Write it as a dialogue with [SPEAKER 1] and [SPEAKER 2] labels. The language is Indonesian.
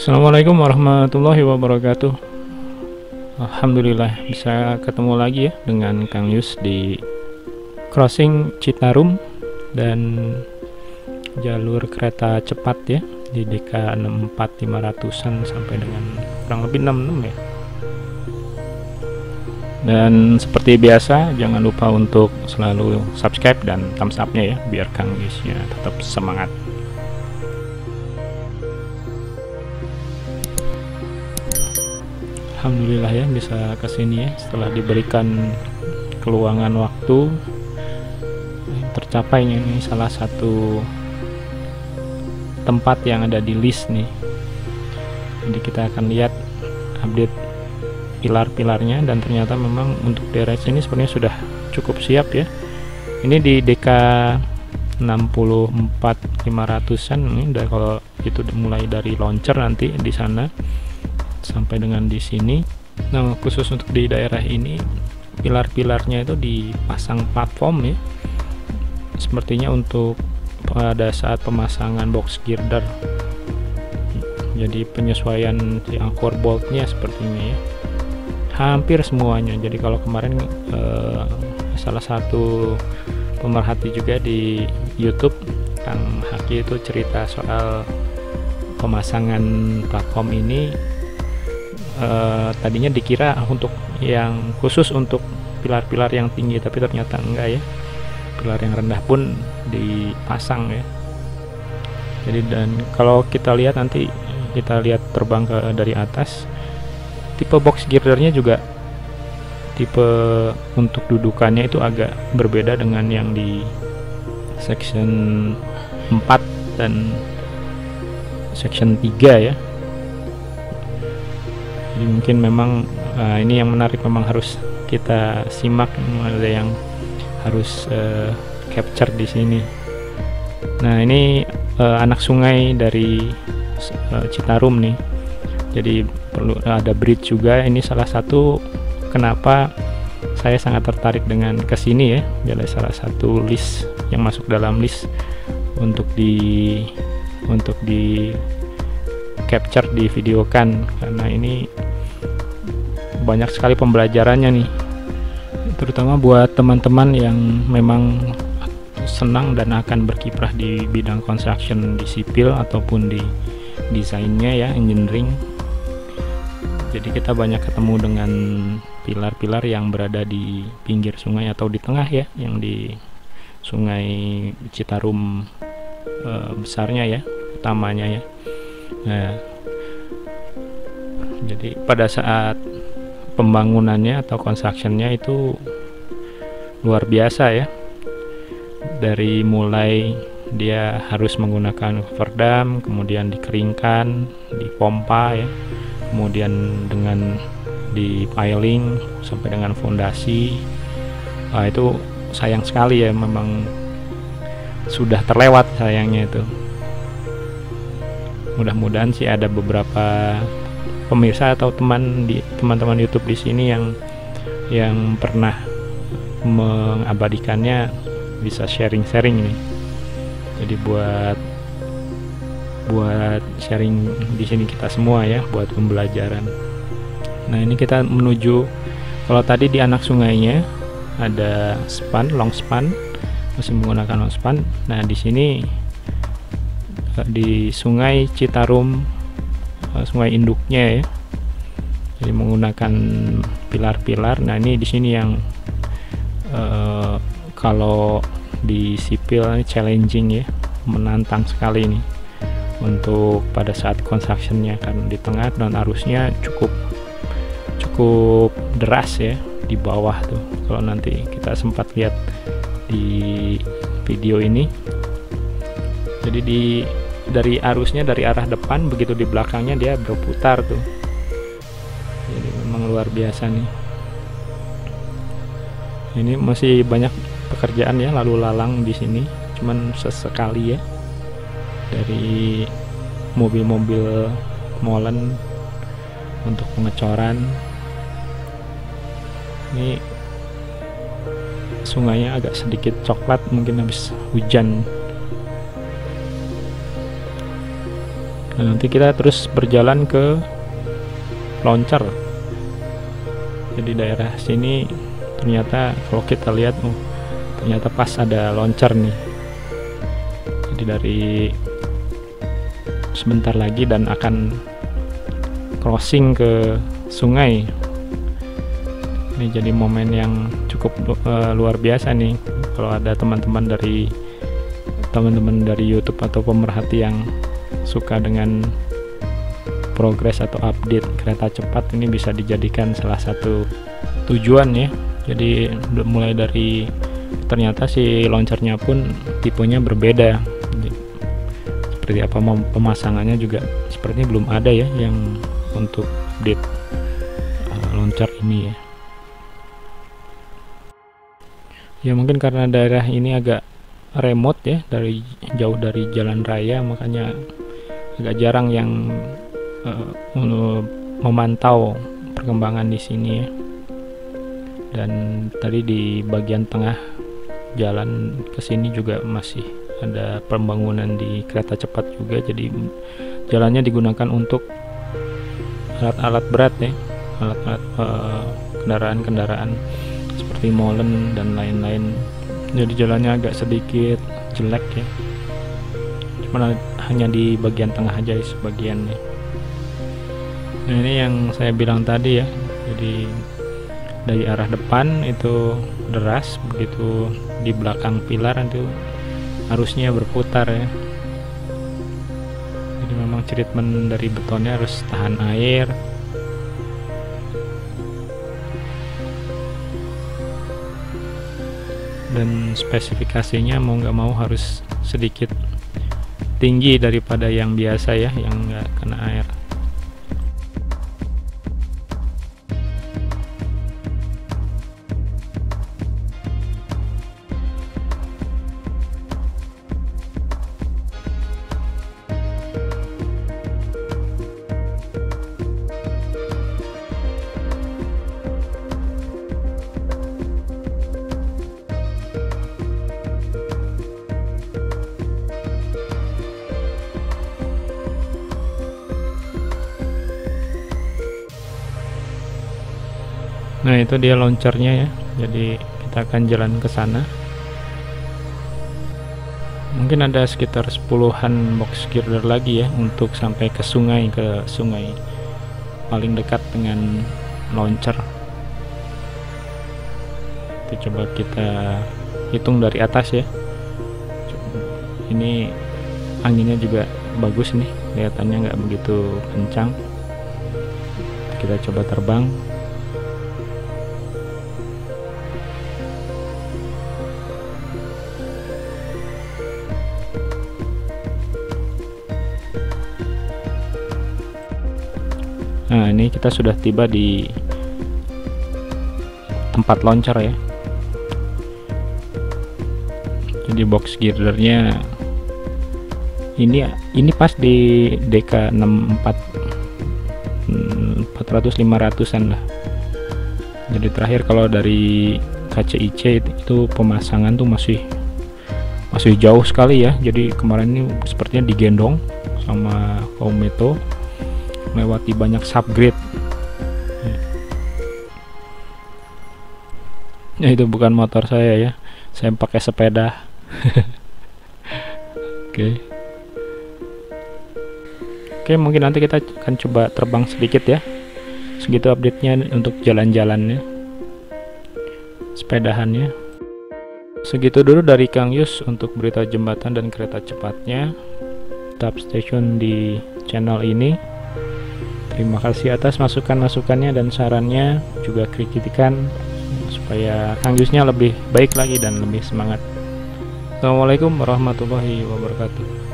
[SPEAKER 1] Assalamualaikum warahmatullahi wabarakatuh. Alhamdulillah bisa ketemu lagi ya dengan Kang Yus di crossing Citarum dan jalur kereta cepat ya di DK 64 500-an sampai dengan kurang lebih 66 ya. Dan seperti biasa jangan lupa untuk selalu subscribe dan thumbs up-nya ya biar Kang Yusnya tetap semangat. Alhamdulillah ya bisa kesini ya setelah diberikan keluangan waktu tercapainya ini salah satu tempat yang ada di list nih. Jadi kita akan lihat update pilar-pilarnya dan ternyata memang untuk daerah sini sebenarnya sudah cukup siap ya. Ini di DK 64 500-an ini udah, kalau itu mulai dari launcher nanti di sana sampai dengan di sini. Nah, khusus untuk di daerah ini pilar-pilarnya itu dipasang platform ya. Sepertinya untuk pada saat pemasangan box girder. Jadi penyesuaian si angkor boltnya sepertinya ya. Hampir semuanya. Jadi kalau kemarin salah satu pemerhati juga di YouTube Kang Haki itu cerita soal pemasangan platform ini. Tadinya dikira untuk yang khusus untuk pilar-pilar yang tinggi, tapi ternyata enggak ya, pilar yang rendah pun dipasang ya. Jadi dan kalau kita lihat nanti kita lihat terbang dari atas, tipe box girdernya juga tipe untuk dudukannya itu agak berbeda dengan yang di section 4 dan section 3 ya. Jadi mungkin memang ini yang menarik, memang harus kita simak, ada yang harus capture di sini. Nah ini anak sungai dari Citarum nih, jadi perlu ada bridge juga. Ini salah satu kenapa saya sangat tertarik dengan kesini ya, jadi salah satu list yang masuk dalam list untuk di capture, di videokan, karena ini banyak sekali pembelajarannya nih, terutama buat teman-teman yang memang senang dan akan berkiprah di bidang construction, di sipil ataupun di desainnya ya, engineering. Jadi kita banyak ketemu dengan pilar-pilar yang berada di pinggir sungai atau di tengah ya, yang di sungai Citarum besarnya ya, utamanya ya. Nah, jadi pada saat pembangunannya atau constructionnya itu luar biasa ya, dari mulai dia harus menggunakan overdam, kemudian dikeringkan, dipompa ya, kemudian dengan di piling sampai dengan fondasi. Itu sayang sekali ya, memang sudah terlewat sayangnya itu. Mudah-mudahan sih ada beberapa pemirsa atau teman-teman YouTube di sini yang pernah mengabadikannya bisa sharing-sharing nih. Jadi buat sharing di sini kita semua ya, buat pembelajaran. Nah, ini kita menuju, kalau tadi di anak sungainya ada span, long span, masih menggunakan long span. Nah, di sini di sungai Citarum, sungai induknya ya, jadi menggunakan pilar-pilar. Nah, ini di sini yang kalau di sipil ini challenging ya, menantang sekali nih untuk pada saat constructionnya, kan di tengah dan arusnya cukup deras ya di bawah tuh. Kalau nanti kita sempat lihat di video ini, jadi dari arusnya dari arah depan, begitu di belakangnya dia berputar tuh. Jadi memang luar biasa nih. Ini masih banyak pekerjaan ya, lalu lalang di sini, cuman sesekali ya, dari mobil-mobil molen untuk pengecoran. Ini sungainya agak sedikit coklat, mungkin habis hujan. Nah, nanti kita terus berjalan ke Loncer. Jadi daerah sini ternyata kalau kita lihat, ternyata pas ada Loncer nih. Jadi dari sebentar lagi dan akan crossing ke sungai. Ini jadi momen yang cukup luar biasa nih kalau ada teman-teman dari YouTube atau pemerhati yang suka dengan progres atau update kereta cepat. Ini bisa dijadikan salah satu tujuan ya. Jadi mulai dari ternyata si Loncernya pun tipenya berbeda. Seperti apa pemasangannya juga sepertinya belum ada ya yang untuk update Loncer ini ya. Ya mungkin karena daerah ini agak remote ya, jauh dari jalan raya, makanya agak jarang yang memantau perkembangan di sini ya. Dan tadi di bagian tengah jalan ke sini juga masih ada pembangunan di kereta cepat juga, jadi jalannya digunakan untuk alat-alat berat ya, alat-alat kendaraan-kendaraan seperti molen dan lain-lain. Jadi jalannya agak sedikit jelek ya, cuma hanya di bagian tengah aja di sebagiannya. Nah ini yang saya bilang tadi ya, jadi dari arah depan itu deras, begitu di belakang pilar itu arusnya berputar ya. Jadi memang treatment dari betonnya harus tahan air. Dan spesifikasinya mau nggak mau harus sedikit tinggi daripada yang biasa ya, yang nggak kena air. Nah itu dia Loncernya ya, jadi kita akan jalan ke sana. Mungkin ada sekitar 10-an box girder lagi ya untuk sampai ke sungai paling dekat dengan Loncer. Itu coba kita hitung dari atas ya. Ini anginnya juga bagus nih, kelihatannya nggak begitu kencang. Kita coba terbang. Nah ini kita sudah tiba di tempat Loncer ya. Jadi box girdernya ini pas di DK 400-500an lah. Jadi terakhir kalau dari KCIC itu pemasangan tuh masih jauh sekali ya. Jadi kemarin ini sepertinya digendong sama kaum Meto, melewati banyak subgrade. Ya itu bukan motor saya ya, saya pakai sepeda. Oke, mungkin nanti kita akan coba terbang sedikit ya. Segitu update-nya untuk jalan-jalannya, sepedahannya. Segitu dulu dari Kang Yus untuk berita jembatan dan kereta cepatnya. Tetap stay tune di channel ini. Terima kasih atas masukan-masukannya dan sarannya, juga kritikan supaya Kang Yusnya lebih baik lagi dan lebih semangat. Assalamualaikum warahmatullahi wabarakatuh.